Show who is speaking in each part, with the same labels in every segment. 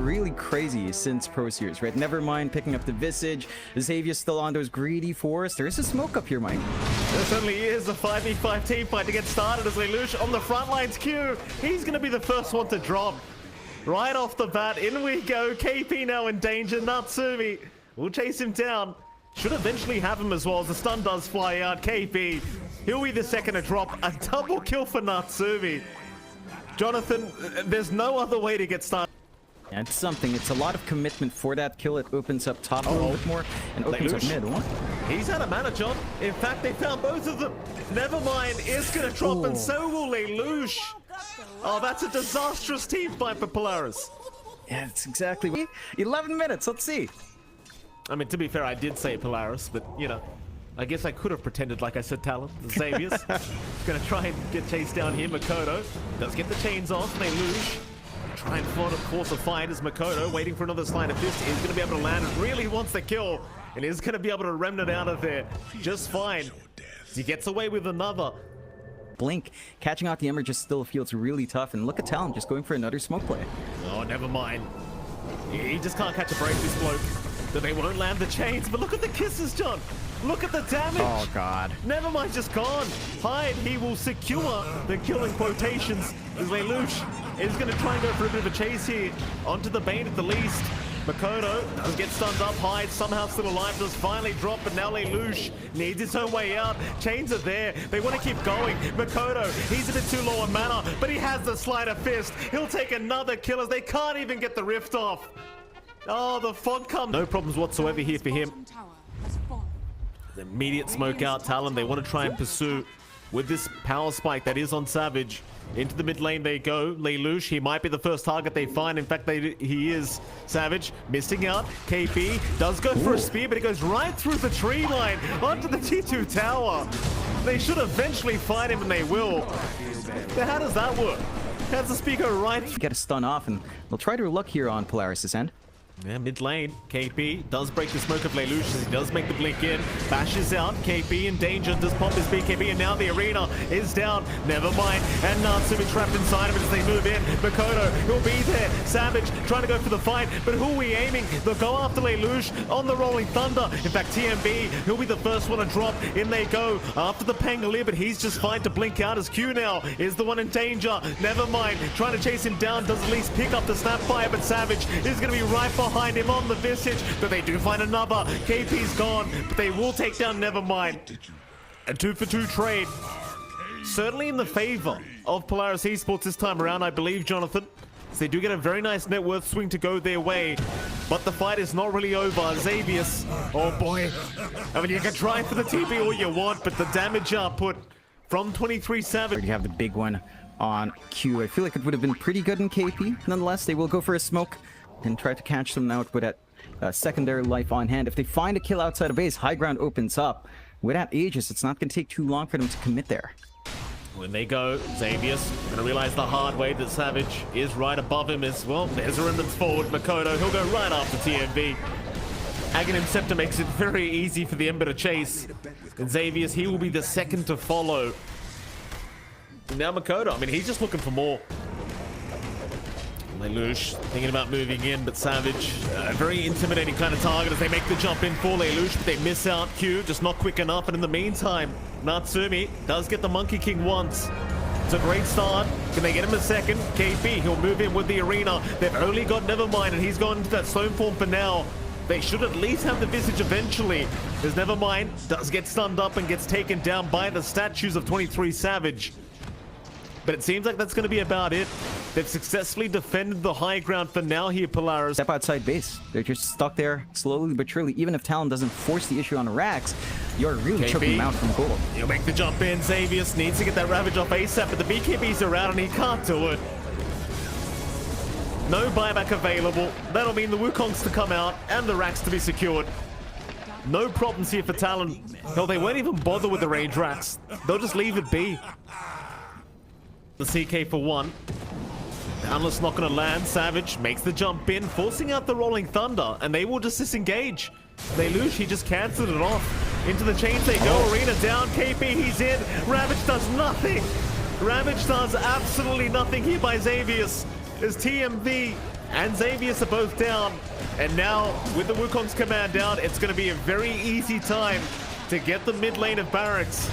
Speaker 1: really crazy since Pro Series, right? Never mind picking up the Visage. Xavier's still on those greedy forests. There is a smoke up here, Mike.
Speaker 2: There certainly is a 5v5 team fight to get started as Lelouch on the front lines queue. He's going to be the first one to drop. Right off the bat, in we go. KP now in danger. Natsumi will chase him down. Should eventually have him as well as the stun does fly out. KP, he'll be the second to drop. A double kill for Natsumi. Jonathan, there's no other way to get started.
Speaker 1: Yeah, it's something. It's a lot of commitment for that kill. It opens up top a little bit more and opens up mid. What?
Speaker 2: He's out of mana, John. In fact, they found both of them. Nevermind is going to drop, and so will Lelouch. Oh, that's a disastrous team fight for Polaris.
Speaker 1: Yeah, it's exactly 11 minutes. Let's see.
Speaker 2: I mean, to be fair, I did say Polaris, but, you know, I guess I could have pretended like I said Talon. Xavier's going to try and get chased down here. Makoto does get the chains off. Lelouch try and plot, of course, a fight as Makoto, waiting for another slide of fist, is going to be able to land it. Really wants the kill and is going to be able to remnant out of there just fine. He gets away with another.
Speaker 1: Blink, catching out the Ember just still feels really tough. And look at Talon just going for another smoke play.
Speaker 2: Oh, never mind. He just can't catch a break, this bloke. That they won't land the chains, but look at the kisses, John. Look at the damage.
Speaker 1: Oh, God.
Speaker 2: Nevermind, just gone. Hyde, he will secure the kill in quotations. As Lelouch is going to try and go for a bit of a chase here. Onto the Bane at the least. Makoto does get stunned up. Hyde somehow still alive, does finally drop, but now Lelouch needs his own way out. Chains are there. They want to keep going. Makoto, he's a bit too low on mana, but he has the sleight of fist. He'll take another kill as they can't even get the rift off. Oh, the fog comes. No problems whatsoever here for him. The immediate smoke out. Talon, they want to try and pursue with this power spike that is on Savage. Into the mid lane they go. Lelouch, he might be the first target they find. In fact, he is. Savage missing out. KP does go for a spear, but it goes right through the tree line onto the T2 tower. They should eventually find him, and they will. But how does that work? How does the spear go right?
Speaker 1: Get a stun off, and they'll try to luck here on Polaris' end.
Speaker 2: Yeah, mid lane, KP does break the smoke of Lelouch as he does make the blink in. Bashes out, KP in danger, does pop his BKB, and now the arena is down. Never mind, and Natsumi trapped inside of it as they move in. Makoto, he'll be there. Savage trying to go for the fight, but who are we aiming? They'll go after Lelouch on the Rolling Thunder. In fact, TMB, he'll be the first one to drop. In they go after the Pangolier, but he's just fine to blink out as Q now is the one in danger. Never mind, trying to chase him down, does at least pick up the Snapfire, but Savage is going to be right behind him on the Visage, but they do find another. KP's gone, but they will take down Nevermind. A 2-for-2 trade. Certainly in the favor of Polaris Esports this time around, I believe, Jonathan. So they do get a very nice net worth swing to go their way, but the fight is not really over. Xavier's, oh boy. I mean, you can try for the TP all you want, but the damage output from 23 Savage.
Speaker 1: You have the big one on Q. I feel like it would have been pretty good in KP. Nonetheless, they will go for a smoke and try to catch them out with that secondary life on hand. If they find a kill outside of base, high ground opens up. Without Aegis, it's not going to take too long for them to commit there.
Speaker 2: When they go, Xavier's going to realize the hard way that Savage is right above him as well. There's a remnants forward. Makoto, he'll go right after TMV. Aghanim Scepter makes it very easy for the Ember to chase. And Xavier's, he will be the second to follow. And now Makoto, I mean, he's just looking for more. Lelouch thinking about moving in, but Savage, a very intimidating kind of target as they make the jump in for Lelouch, but they miss out. Q just not quick enough, and in the meantime, Natsumi does get the Monkey King once. It's a great start. Can they get him a second? KP, he'll move in with the arena. They've only got Nevermind, and he's gone into that stone form for now. They should at least have the Visage eventually, as Nevermind does get stunned up and gets taken down by the statues of 23 Savage. But it seems like that's going to be about it. They've successfully defended the high ground for now here, Polaris.
Speaker 1: Step outside base. They're just stuck there slowly but surely. Even if Talon doesn't force the issue on Rax, you're really choking him out from goal.
Speaker 2: He'll make the jump in. Xavius needs to get that Ravage off ASAP, but the BKBs are out and he can't do it. No buyback available. That'll mean the Wukong's to come out and the Rax to be secured. No problems here for Talon. No, they won't even bother with the range Rax. They'll just leave it be. The CK for one. Downless not going to land. Savage makes the jump in, forcing out the Rolling Thunder, and they will just disengage. Lelouch, he just cancelled it off. Into the chains they go. Arena down. KP, he's in. Ravage does nothing. Ravage does absolutely nothing here by Xavius. As TMV and Xavius are both down. And now, with the Wukong's command down, it's going to be a very easy time to get the mid lane of Barracks.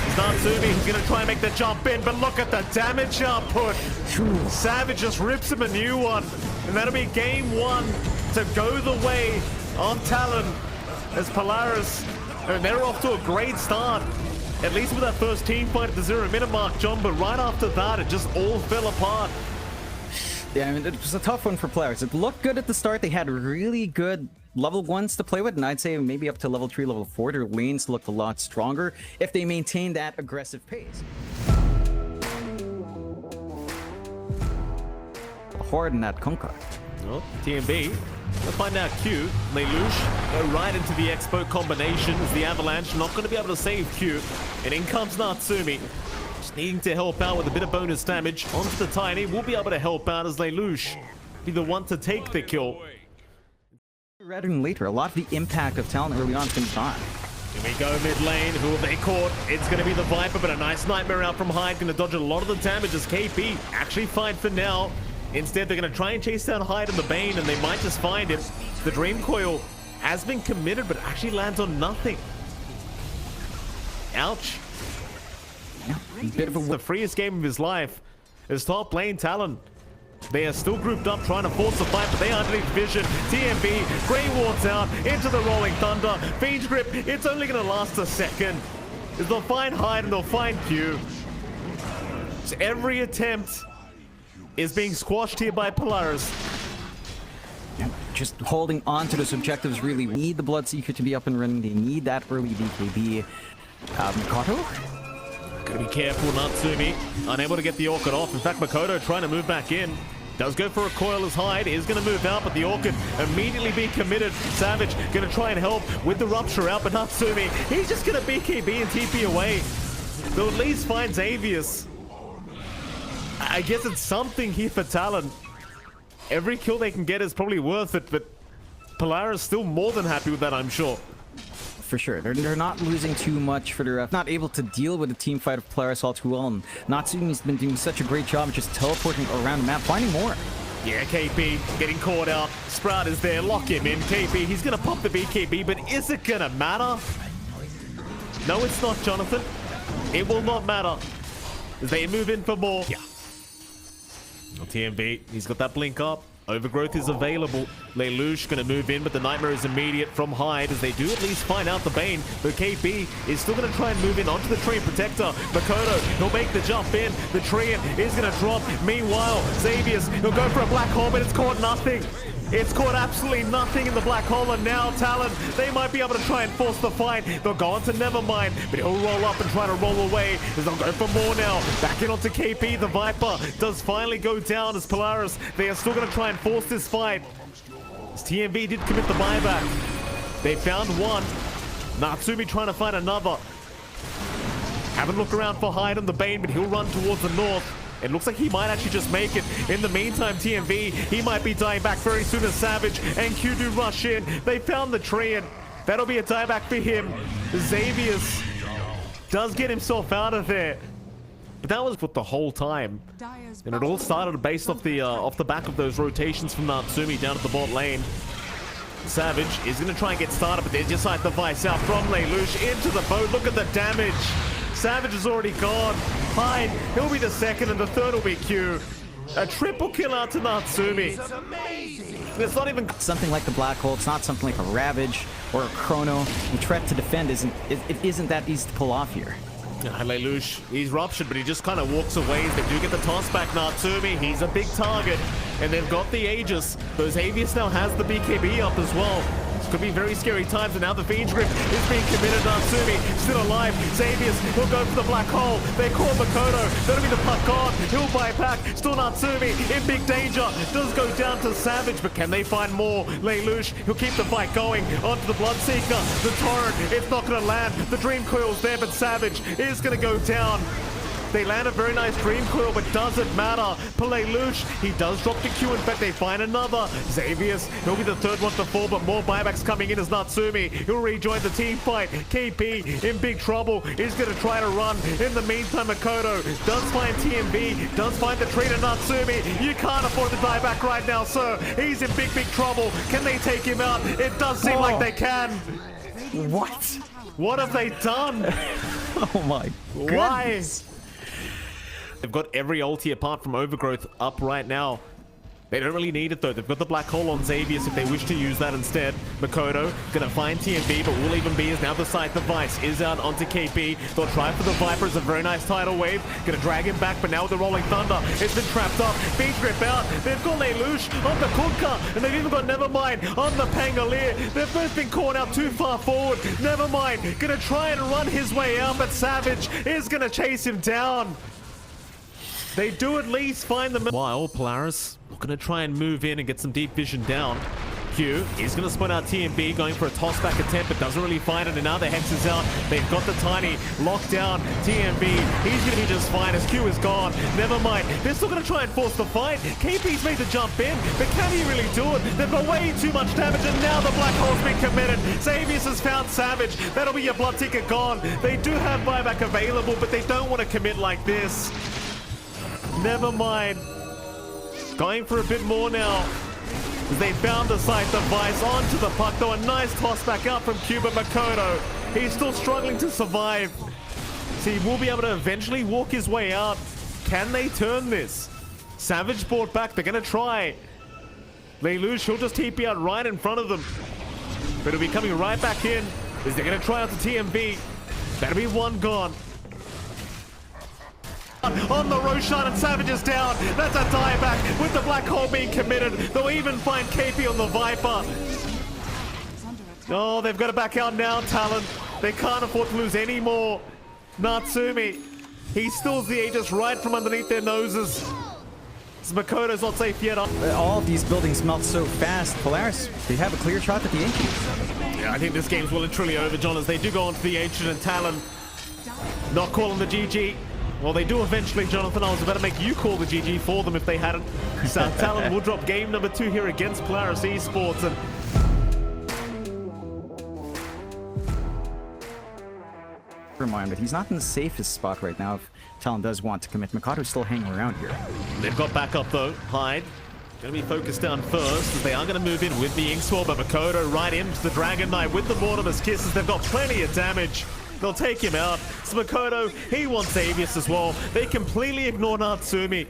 Speaker 2: It's Natsumi who's going to try and make the jump in, but look at the damage output. Savage just rips him a new one. And that'll be game one to go the way of Talon as Polaris. And they're off to a great start. At least with that first team fight at the 0-minute mark, John, but right after that, it just all fell apart.
Speaker 1: Yeah, I mean, it was a tough one for Polaris. It looked good at the start. They had really good level 1s to play with, and I'd say maybe up to level 3, level 4, their lanes looked a lot stronger if they maintained that aggressive pace. Horde in that Kunkka.
Speaker 2: Well, TMB, we'll find out Q. Lelouch go right into the Expo combination as the Avalanche not going to be able to save Q. And in comes Natsumi. Just needing to help out with a bit of bonus damage onto the Tiny. Will be able to help out as Lelouch be the one to take the kill.
Speaker 1: Rather than later, a lot of the impact of Talon early on has been gone.
Speaker 2: Here we go mid lane. Who have they caught? It's going to be the Viper, but a nice Nightmare out from Hyde. Going to dodge a lot of the damage as KP actually fine for now. Instead, they're going to try and chase down Hyde and the Bane, and they might just find him. The Dream Coil has been committed, but actually lands on nothing. Ouch.
Speaker 1: Yeah, bit of a
Speaker 2: The freest game of his life is top lane Talon. They are still grouped up trying to force the fight, but they are underneath vision. TMB, Grey Ward's out, into the Rolling Thunder. Fiend's Grip, it's only going to last a second. They'll find Hyde and they'll find Q. So every attempt is being squashed here by Polaris.
Speaker 1: Yeah, just holding on to those objectives really. We need the Bloodseeker to be up and running. They need that early BKB. Makoto?
Speaker 2: Gotta be careful, Natsumi. Unable to get the Orchid off. In fact, Makoto trying to move back in. Does go for a coil as Hyde. Is going to move out, but the Orchid immediately be committed. Savage going to try and help with the Rupture out, but Natsumi, he's just going to BKB and TP away. They'll at least find Xavius. I guess it's something here for Talon. Every kill they can get is probably worth it, but Polaris still more than happy with that, I'm sure.
Speaker 1: For sure. They're not losing too much for their not able to deal with the team fight of Polaris all too well, and Natsumi's been doing such a great job of just teleporting around the map, finding more.
Speaker 2: Yeah, KP getting caught out. Sprout is there, lock him in. KP, he's gonna pop the BKB, but is it gonna matter? No, it's not, Jonathan. It will not matter. They move in for more. Yeah. TMB, he's got that blink up. Overgrowth is available. Lelouch going to move in, but the Nightmare is immediate from Hyde as they do at least find out the Bane. But KP is still going to try and move in onto the Treant Protector. Makoto, he'll make the jump in. The Treant is going to drop. Meanwhile, Xavius, he'll go for a black hole, but it's caught nothing. It's caught absolutely nothing in the black hole, and now Talon, they might be able to try and force the fight. They'll go on to Nevermind, but he'll roll up and try to roll away as they'll go for more now. Back in onto KP, the Viper does finally go down as Polaris. They are still going to try and force this fight. As TMB did commit the buyback. They found one. Natsumi trying to find another. Haven't looked around for Hyde on the Bane, but he'll run towards the north. It looks like he might actually just make it. In the meantime, TMV, he might be dying back very soon as Savage and Q do rush in. They found the Treant. That'll be a dieback for him. Xavius does get himself out of there. But that was for the whole time. And it all started based off the back of those rotations from Natsumi down at the bot lane. Savage is going to try and get started, but they just like the Vice out from Lelouch into the boat. Look at the damage. Savage is already gone. Hyde, he'll be the second, and the third will be Q. A triple kill out to Natsumi. It's not even
Speaker 1: something like the Black Hole. It's not something like a Ravage or a Chrono. The threat to defend isn't that easy to pull off here.
Speaker 2: Lelouch, he's ruptured, but he just kind of walks away. They do get the toss back. Natsumi, he's a big target, and they've got the Aegis. Though Xavius now has the BKB up as well. Could be very scary times, and now the Fiend's Grip is being committed. Natsumi still alive. Xavius, he'll go for the black hole. They call Makoto. That'll be the puck on. He'll buy back. Still Natsumi in big danger. Does go down to Savage, but can they find more? Lelouch, he'll keep the fight going. Onto the Bloodseeker. The Torrent, it's not going to land. The Dream Coil's there, but Savage is going to go down. They land a very nice Dream Coil, but doesn't matter. Lelouch, he does drop the Q. In fact, they find another. Xavius, he'll be the third one to fall, but more buybacks coming in as Natsumi. He'll rejoin the team fight. KP in big trouble. He's going to try to run. In the meantime, Makoto does find TMB, does find the traitor Natsumi. You can't afford to die back right now, sir. He's in big trouble. Can they take him out? It does seem like they can.
Speaker 1: What?
Speaker 2: What have they done?
Speaker 1: Oh my goodness.
Speaker 2: Why? They've got every ulti apart from Overgrowth up right now. They don't really need it though. They've got the Black Hole on Xavius if they wish to use that instead. Makoto gonna find TMB, but will even be is now the side. The Vice is out onto KP. They'll try for the Viper. It's a very nice tidal wave. Gonna drag him back, but now with the Rolling Thunder, it's been trapped up. Beach Grip out. They've got Lelouch on the Kunkka, and they've even got Nevermind on the Pangolier. They've both been caught out too far forward. Nevermind gonna try and run his way out, but Savage is gonna chase him down. They do at least find the... While Polaris gonna try and move in and get some deep vision down. Q is gonna spot out TMB, going for a toss back attempt, but doesn't really find it, and now the Hex is out. They've got the Tiny locked down. TMB, he's gonna be just fine as Q is gone. Never mind, they're still gonna try and force the fight. KP's made the jump in, but can he really do it? They've got way too much damage, and now the Black Hole's been committed. Xavius has found Savage. That'll be your blood ticket gone. They do have buyback available, but they don't want to commit like this. Never mind. Going for a bit more now. They found the site, the Vice onto the puck, though a nice toss back out from Cuba Makoto. He's still struggling to survive. So he will be able to eventually walk his way out. Can they turn this? Savage brought back, they're gonna try. Lelouch, he'll just TP out right in front of them. But he'll be coming right back in. Is they're gonna try out the TMB. That'll be one gone. On the Roshan, and Savage is down. That's a dieback with the Black Hole being committed. They'll even find KP on the Viper. Oh, they've got to back out now, Talon. They can't afford to lose any more. Natsumi, he steals the Aegis right from underneath their noses. Makoto's not safe yet.
Speaker 1: All of these buildings melt so fast. Polaris, they have a clear shot at the Ancient.
Speaker 2: Yeah, I think this game's well and truly over, John, as they do go onto the Ancient, and Talon not calling the GG. Well, they do eventually, Jonathan. I was about to make you call the GG for them if they hadn't. So Talon will drop game number 2 here against Polaris Esports. And
Speaker 1: remind that he's not in the safest spot right now if Talon does want to commit. Makoto's still hanging around here.
Speaker 2: They've got backup though. Hyde going to be focused down first as they are going to move in with the Inkswell, but Makoto right into the Dragon Knight with the Mortimer's Kisses. They've got plenty of damage. They'll take him out. So Makoto, he wants Xavius as well. They completely ignore Natsumi.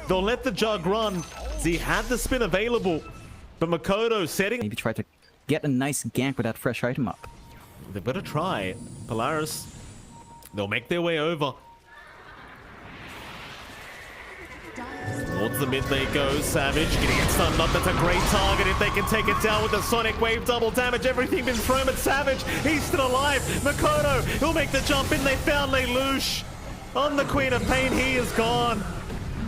Speaker 2: They'll let the Jug run. He had the spin available, but Makoto setting...
Speaker 1: Maybe try to get a nice gank with that fresh item up.
Speaker 2: They better try. Polaris, they'll make their way over. Towards the mid they go. Savage getting it stunned up. That's a great target if they can take it down with the Sonic Wave. Double damage. Everything been thrown at Savage. He's still alive. Makoto, he'll make the jump in. They found Lelouch on the Queen of Pain. He is gone.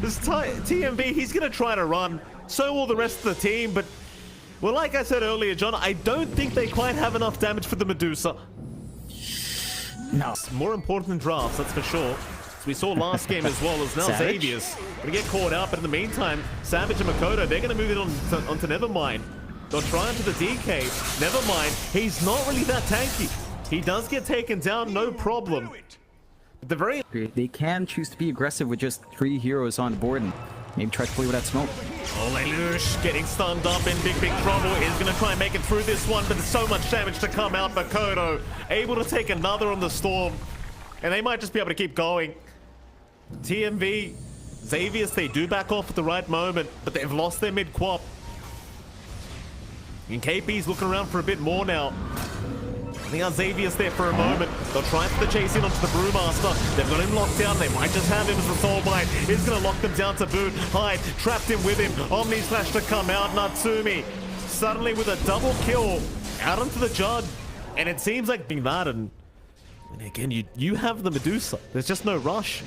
Speaker 2: This TMB, he's going to try to run. So will the rest of the team. But, well, like I said earlier, John, I don't think they quite have enough damage for the Medusa.
Speaker 1: No.
Speaker 2: It's more important than drafts, that's for sure. As we saw last game as well, as now Xavius going to get caught out, but in the meantime, Savage and Makoto, they're going to move it onto Nevermind. They'll try onto the DK. Nevermind, he's not really that tanky. He does get taken down, no problem. But
Speaker 1: they can choose to be aggressive with just 3 heroes on board and maybe try to play with that smoke.
Speaker 2: Oh, Lelouch getting stunned up in big trouble. Is going to try and make it through this one, but there's so much damage to come out. Makoto able to take another on the Storm, and they might just be able to keep going. TMV, Xavius, they do back off at the right moment, but they've lost their mid-quap. And KP's looking around for a bit more now. I think Xavius there for a moment. They'll try for the chase in onto the Brewmaster. They've got him locked down. They might just have him as the Soulbite. He's going to lock them down to boot. Hyde trapped him with him. Omni Slash to come out. Natsumi suddenly with a double kill out onto the Jug. And it seems like being that, and again, you have the Medusa. There's just no rush.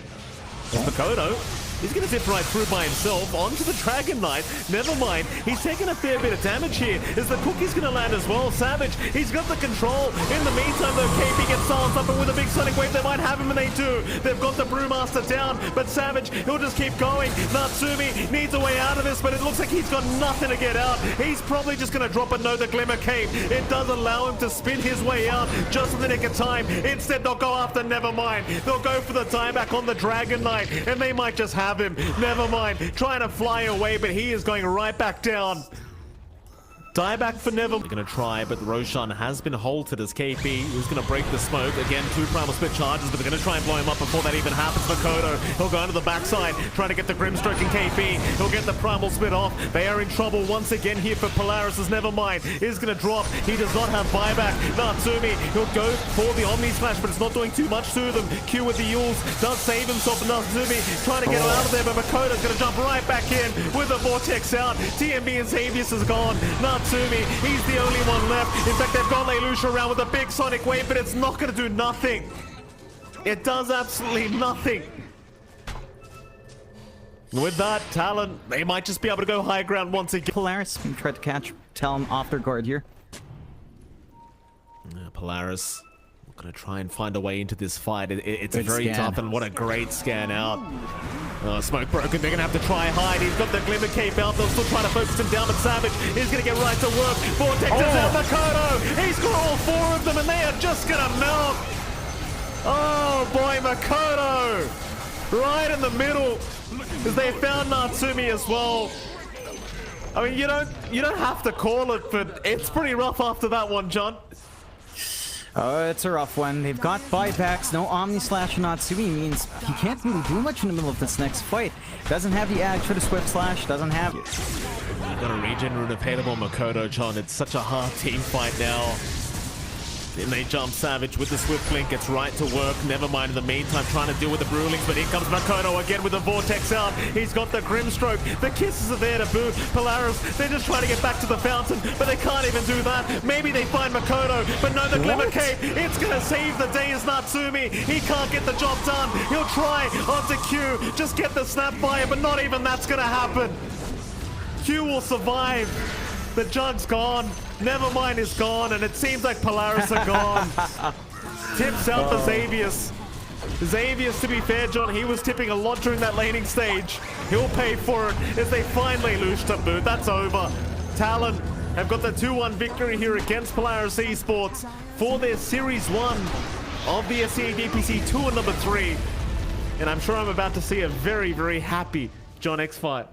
Speaker 2: Makoto He's going to zip right through by himself onto the Dragon Knight. Never mind. He's taking a fair bit of damage here. Is the Cookie's going to land as well? Savage, he's got the control. In the meantime, though, KP gets silenced up, and with a big Sonic Wave, they might have him, and they do. They've got the Brewmaster down, but Savage, he'll just keep going. Natsumi needs a way out of this, but it looks like he's got nothing to get out. He's probably just going to drop a no the Glimmer Cape. It does allow him to spin his way out just in the nick of time. Instead, they'll go after Nevermind. They'll go for the dieback on the Dragon Knight, and they might just have him. Nevermind trying to fly away, but he is going right back down. Dieback for Never. They're going to try, but Roshan has been halted as KP is going to break the smoke. Again, 2 primal split charges, but they're going to try and blow him up before that even happens. Makoto, he'll go into the backside, trying to get the Grimstroke in KP. He'll get the primal split off. They are in trouble once again here for Polaris as Nevermind is going to drop. He does not have buyback. Natsumi, he'll go for the Omni Slash, but it's not doing too much to them. Q with the Yules does save himself. Natsumi trying to get out of there, but Makoto's going to jump right back in with the Vortex out. TMB and Xavius is gone. Natsumi, he's the only one left. In fact, they've got Lelouch around with a big Sonic Wave, but it's not going to do nothing. It does absolutely nothing. With that, Talon, they might just be able to go high ground once again.
Speaker 1: Polaris tried to catch Talon off their guard here.
Speaker 2: Polaris going to try and find a way into this fight. It's
Speaker 1: Good
Speaker 2: very
Speaker 1: scan.
Speaker 2: tough, and what a great scan out. Smoke broken. They're going to have to try hide. He's got the Glimmer Cape out. They'll still try to focus him down, but Savage is going to get right to work. Vortex is out. Makoto, he's got all 4 of them, and they are just going to melt. Oh boy, Makoto, right in the middle, as they found Natsumi as well. I mean, you don't have to call it, but it's pretty rough after that one, John.
Speaker 1: Oh, it's a rough one. They've got buybacks. No Omni Slash and Natsumi means he can't really do much in the middle of this next fight. Doesn't have the Ag for the Swift Slash. Doesn't have it.
Speaker 2: You've got a regen rune available, Makoto, John. It's such a hard team fight now. Then they jump Savage with the Swift Link. Gets right to work. Nevermind in the meantime trying to deal with the Brewlings, but here comes Makoto again with the Vortex out. He's got the Grimstroke. The kisses are there to boot. Polaris, they're just trying to get back to the fountain, but they can't even do that. Maybe they find Makoto, but no, the Glimmer Cape. It's going to save the day as Natsumi. He can't get the job done. He'll try onto Q. Just get the Snapfire, but not even that's going to happen. Q will survive. The Jug's gone. Nevermind is gone, and it seems like Polaris are gone. Tips out for Xavius. Xavius, to be fair, John, he was tipping a lot during that laning stage. He'll pay for it as they finally lose to boot. That's over. Talon have got the 2-1 victory here against Polaris Esports for their Series 1 of the SCA DPC tour number 3. And I'm sure I'm about to see a very, very happy John X fight.